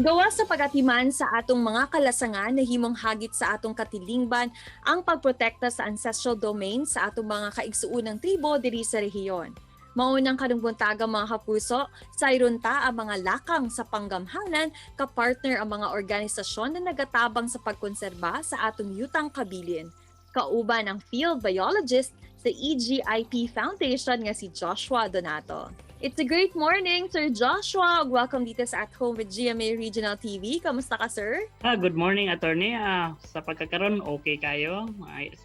Gawa sa pagatiman sa atong mga kalasangan na himong hagit sa atong katilingban ang pagprotekta sa ancestral domain sa atong mga kaigsuunang tribo diri sa rehiyon. Maunang kadumbuntagang mga kapuso, sayrunta ang mga lakang sa panggamhanan kapartner ang mga organisasyon na nagatabang sa pagkonserba sa atong yutang kabilin. Kauban ang field biologist sa EGIP Foundation nga si Joshua Donato. It's a great morning, Sir Joshua. Welcome dito sa At Home with GMA Regional TV. Kamusta ka, sir? Good morning, attorney. Sa pagkakaroon, okay kayo?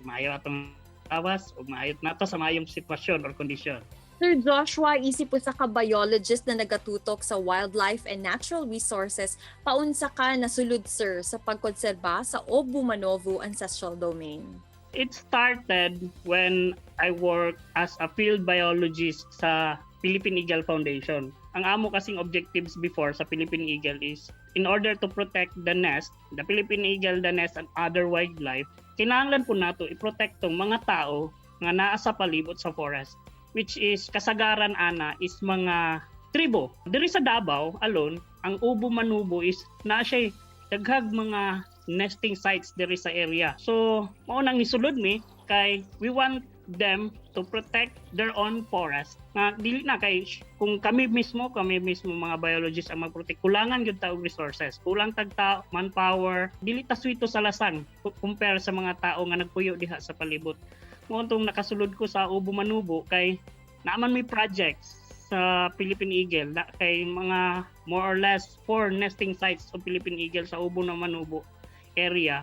Maayo atong tawas o maayot nato sa maayong sitwasyon or kondisyon. Sir Joshua, isip po sa ka-biologist na nagatutok sa wildlife and natural resources, paunsa ka nasulod, sir, sa pagkonserba sa Obu-Manovu Ancestral Domain? It started when I worked as a field biologist sa Philippine Eagle Foundation. Ang amo kasing objectives before sa Philippine Eagle is in order to protect the nest, the Philippine Eagle, the nest, and other wildlife, kinahanglan po nato i-protect tong mga tao nga naa sa palibot sa forest, which is kasagaran ana is mga tribo. Diri sa Davao alone, ang Obu-Manovu is naa siya daghag mga nesting sites diri sa area. So, mao nang nisulod mi kay we want them to protect their own forest. Nga dili na kay kung kami mismo mga biologists ang magprotect, kulangan gyud ta og resources. Kulang tag ta manpower, dili ta swito sa lasang compare sa mga tao nga nagpuyo diha sa palibot. Mo tong nakasulod ko sa Obu-Manovu kay naaman may projects sa Philippine Eagle na kay mga more or less 4 nesting sites of Philippine Eagle sa Obu-Manovu area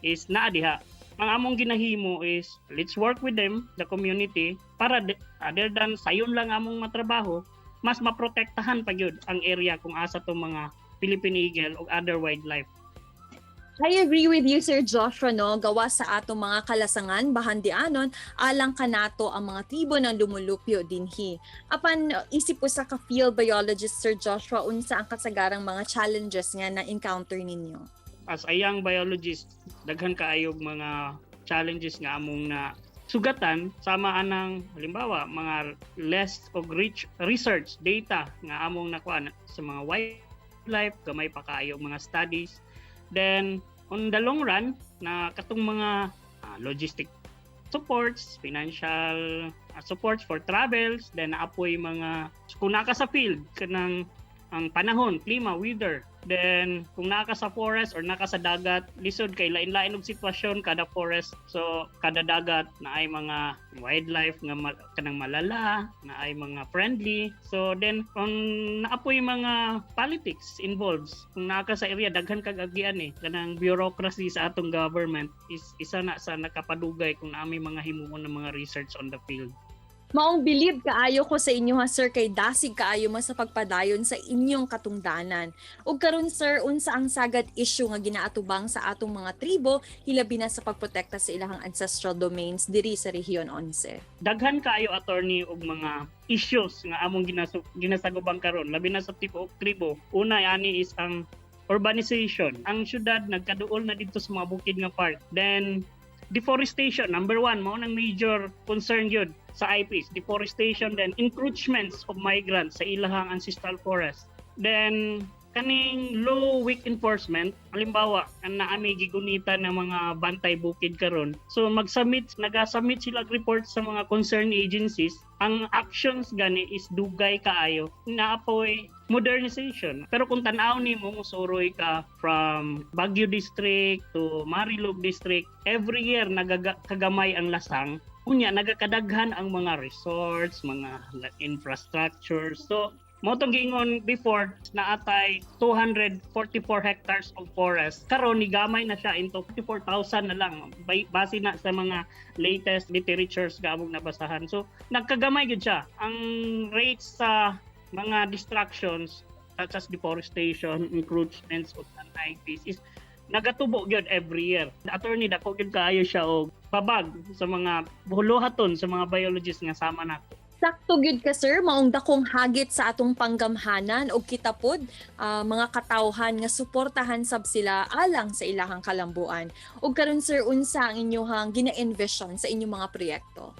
is naa diha. Ang among ginahimo is let's work with them, the community, para other than sayon lang among matrabaho, mas maprotektahan pa gyud ang area kung asa tong mga Philippine Eagle o other wildlife. I agree with you, Sir Joshua, no? Gawa sa atong mga kalasangan, bahandianon, alang kanato ang mga tribo ng lumulupyo dinhi. Apan isip po sa ka-field biologist, Sir Joshua, unsa ang kasagarang mga challenges nga na-encounter ninyo? As a young biologist, daghan kaayog mga challenges nga among na sugatan sama anang halimbawa mga less og rich research data nga among nakuha sa mga wildlife, gamay pa kaayog mga studies. Then on the long run na katong mga logistic supports, financial supports for travels, then naapoy mga kung naka sa field kanang ang panahon, klima, weather. Then kung naka sa forest or naka sa dagat, lisod kay lain-lain og sitwasyon kada forest. So kada dagat na ay mga wildlife nga kanang malala, na ay mga friendly. So then kung naapoy mga politics involves, kung naka sa area daghan kag agian kanang bureaucracy sa atong government is isa na sa nakapadugay kung naami mga himuon ng mga research on the field. Maong bilib kaayo ko sa inyo, ha, sir, kay dasig kaayo mo sa pagpadayon sa inyong katungdanan. Ug karon, sir, unsa ang sagad issue nga ginaatubang sa atong mga tribo hilabi na sa pagprotekta sa ilang ancestral domains diri sa Rehiyon 11? Daghan kaayo, attorney, og mga issues nga among ginasagubang karon labi na sa tipo og tribo. Una ani is ang urbanization. Ang syudad nagkaduol na dito sa mga bukid nga park. Then deforestation, number 1, mao nang major concern yun sa IPs. Deforestation, then encroachments of migrants sa ilahang ancestral forest. Then kaning low weak enforcement, halimbawa ang naami gigunita ng mga bantay bukid karon. So nagasubmit sila og report sa mga concerned agencies. Ang actions gani is dugay kaayo. Naapoy modernization. Pero kung tan-aw nimo mosuroy ka from Baguio District to Marilog District, every year nagagamay ang lasang. Unya nagakadaghan ang mga resorts, mga infrastructure. So mo tong giingon before na atay 244 hectares of forest. Karon nigamay na siya into 54,000 na lang base na sa mga latest literatures nga among nabasahan. So nagkagamay gyud siya. Ang rates sa mga distractions such as deforestation, encroachments of IPs is nagatubo gyud every year. The attorney dako gyud kaayo siya og pabag sa mga buhuluhaton sa mga biologists nga sama nato. Sakto gyud ka, sir, maong dakong hagit sa atong panggamhanan og kitapod mga katawhan nga suportahan sab sila alang sa ilahang kalambuan. Ug karon, sir, unsa ang inyohang gina-envision sa inyong mga proyekto?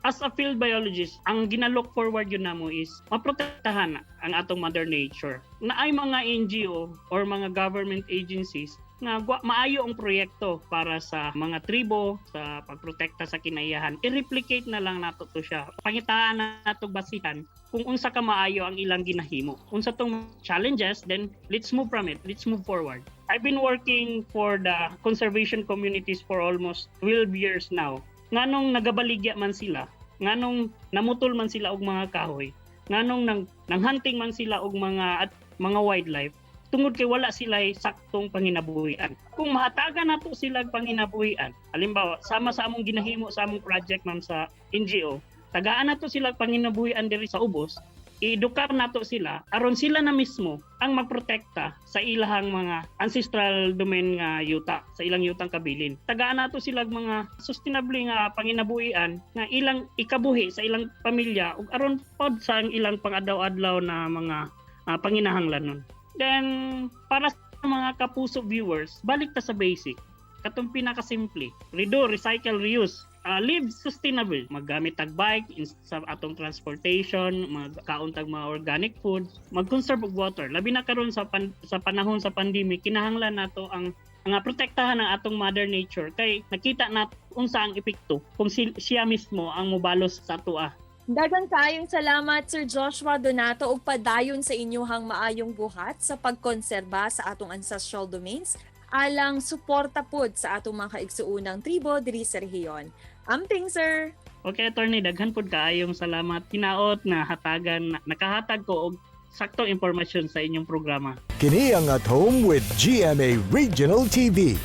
as a field biologist, ang ginalook forward yun namo is maprotektahan ang atong Mother Nature. Na ay mga NGO or mga government agencies nga maayo ang proyekto para sa mga tribo sa pagprotekta sa kinaiyahan. I-replicate na lang nato to siya. Pangitaan na nato basihan kung unsa ka maayo ang ilang ginahimo. Unsa tong challenges, then let's move from it. Let's move forward. I've been working for the conservation communities for almost 12 years now. Nganong nagabaligya man sila, nganong namutol man sila og mga kahoy, nganong nanghunting man sila og mga wildlife, tungod kay wala sila saktong panginabuhian. Kung mahatagan nato sila panginabuhian, halimbawa sama sa among ginahimo sa among project ma'am sa NGO, tagaan nato sila panginabuhian diri sa ubos, i-edukar nato sila aron sila na mismo ang magprotekta sa ilahang mga ancestral domain nga yuta, sa ilang yutang kabilin. Tagaan nato sila mga sustainable nga panginabuhian nga ilang ikabuhi sa ilang pamilya ug aron pod sa ilang pang-adlaw-adlaw na mga panginahanglanon. Then para sa mga kapuso viewers, balik ta sa basic. Katong pinakasimple, recycle, reuse. Live sustainable, maggamit tag bike sa atong transportation, magkaon tag mga organic food, mag-conserve og water. Labi na karon sa panahon sa pandemic, kinahanglan nato ang protektahan ang atong Mother Nature kay nakita nato unsa ang epekto kung siya mismo ang mobalos sa atoa. Daghang kaayong salamat Sir Joshua Donato ug padayon sa inyong maayong buhat sa pagkonserba sa atong ancestral domains alang suporta pod sa atong mga kaigsuunang tribo diri sa rehiyon. Amping, sir! Okay, attorney, daghan pod kaayong salamat. Hinaot na nakahatag ko og saktong impormasyon sa inyong programa. Kini ang At Home with GMA Regional TV.